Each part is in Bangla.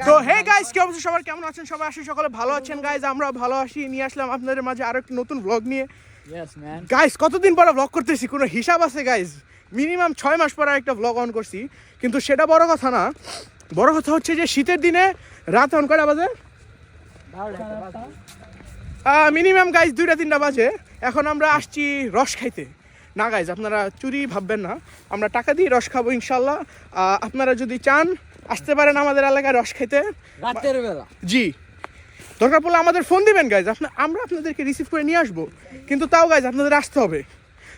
তো হে গাইস, কি অবস্থা সবার, কেমন আছেন সবাই? আশা সকলে ভালো আছেন গাইস। আমরা ভালো আছি, নিয়ে আসলাম আপনাদের মাঝে আরো একটা নতুন ব্লগ নিয়ে। গাইস কতদিন পরে ব্লগ করতেছি, কোনো হিসাব আছে গাইস? মিনিমাম 6 মাস পরে একটা ব্লগ অন করছি, কিন্তু সেটা বড় কথা না। বড় কথা হচ্ছে যে শীতের দিনে রাত অন কয়টা বাজে? মিনিমাম গাইস 2-3টা বাজে। এখন আমরা আসছি রস খাইতে। না গাইজ, আপনারা চুরি ভাববেন না, আমরা টাকা দিয়ে রস খাবো ইনশাল্লাহ। আপনারা যদি চান আসতে পারেন আমাদের এলাকায় রস খাইতে রাতের বেলা। জি, দরকার পড়লে আমাদের ফোন দিবেন গাইজ, আমরা আপনাদেরকে রিসিভ করে নিয়ে আসবো। কিন্তু তাও গাইজ আপনাদের আসতে হবে।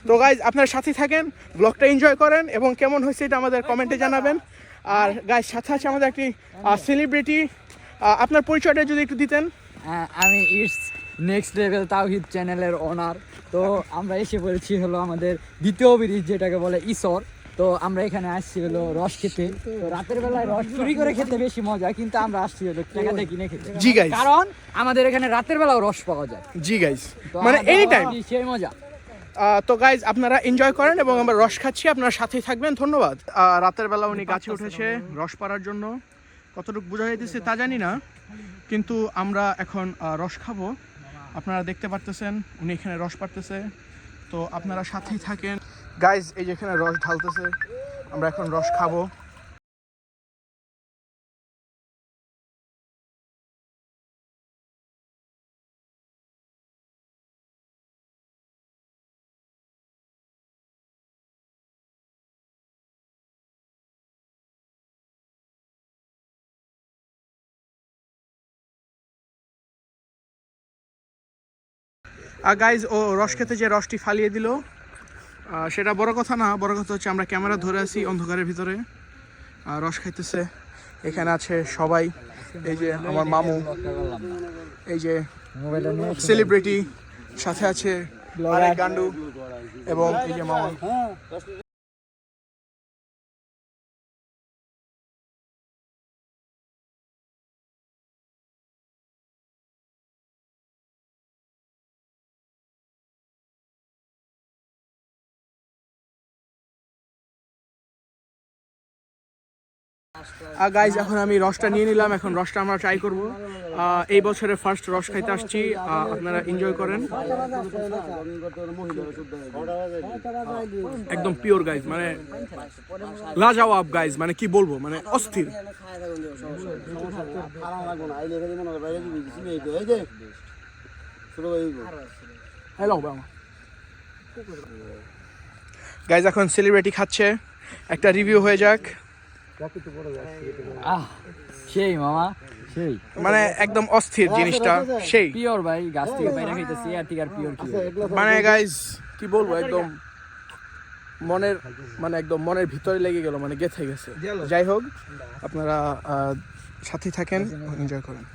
তো গাইজ আপনারা সাথে থাকেন, ব্লগটা এনজয় করেন এবং কেমন হয়েছে এটা আমাদের কমেন্টে জানাবেন। আর গাইজ সাথে আছে আমাদের একটি সেলিব্রিটি। আপনার পরিচয়টা যদি একটু দিতেন। আমি ইটস নেক্সট লেভেল তাওহিদ চ্যানেলের ওনার। তো আমরা এসে পড়েছি হলো আমাদের দ্বিতীয় ব্রিজ, যেটাকে বলে ঈশ্বর। তো আমরা এখানে আসছি হলো রস খেতে। তো রাতের বেলায় রস চুরি করে খেতে বেশি মজা, কিন্তু আমরা আসছি হলো টাকা দিয়ে কিনে খেতে। জি গাইজ, কারণ আমাদের এখানে রাতের বেলাও রস পাওয়া যায়। জি গাইজ, মানে এনি টাইম সেই মজা। তো গাইজ আপনারা এনজয় করেন এবং আমরা রস খাচ্ছি, আপনারা সাথেই থাকবেন। ধন্যবাদ। রাতের বেলা উনি গাছে উঠেছে রস পাড়ার জন্য, কতটুকু বোঝা যাইতেছে তা জানি না, কিন্তু আমরা এখন রস খাবো। আপনারা দেখতে পারতেছেন উনি এখানে রস পাড়তেছে, তো আপনারা সাথেই থাকেন গাইজ। এই যে এখানে রস ঢালতেছে, আমরা এখন রস খাবো। গাইজ ও রস খেতে যে রসটি ফালিয়ে দিল, সেটা বড় কথা না। বড় কথা হচ্ছে আমরা ক্যামেরা ধরে আছি অন্ধকারের ভিতরে, রস খাইতেছে। এখানে আছে সবাই, এই যে আমার মামু, এই যে সেলিব্রিটি, সাথে আছে আরেক গান্ডু এবং এই যে মামা। গাইজ এখন আমি রসটা নিয়ে নিলাম, এখন রসটা আমরা ট্রাই করব। এই বছরের ফার্স্ট রস খাইতে আসছি, আপনারা এনজয় করেন। একদম পিওর গাইজ, মানে লাজবাব গাইজ, মানে কি বলবো, মানে অস্থির। হ্যালো গাইজ, এখন সেলিব্রিটি খাচ্ছে, একটা রিভিউ হয়ে যাক। সেই মামা, সেই মানে একদম অস্থির জিনিসটা, সেই পিওর ভাই, গাছ থেকে বাইরে খাইতেছি আর ঠিক আর পিওর কি। মানে গাইজ কি বলবো, একদম মনের, মানে একদম মনের ভিতরে লেগে গেল, মানে গেঁথে গেছে। যাই হোক, আপনারা সাথে থাকেন, এনজয় করেন।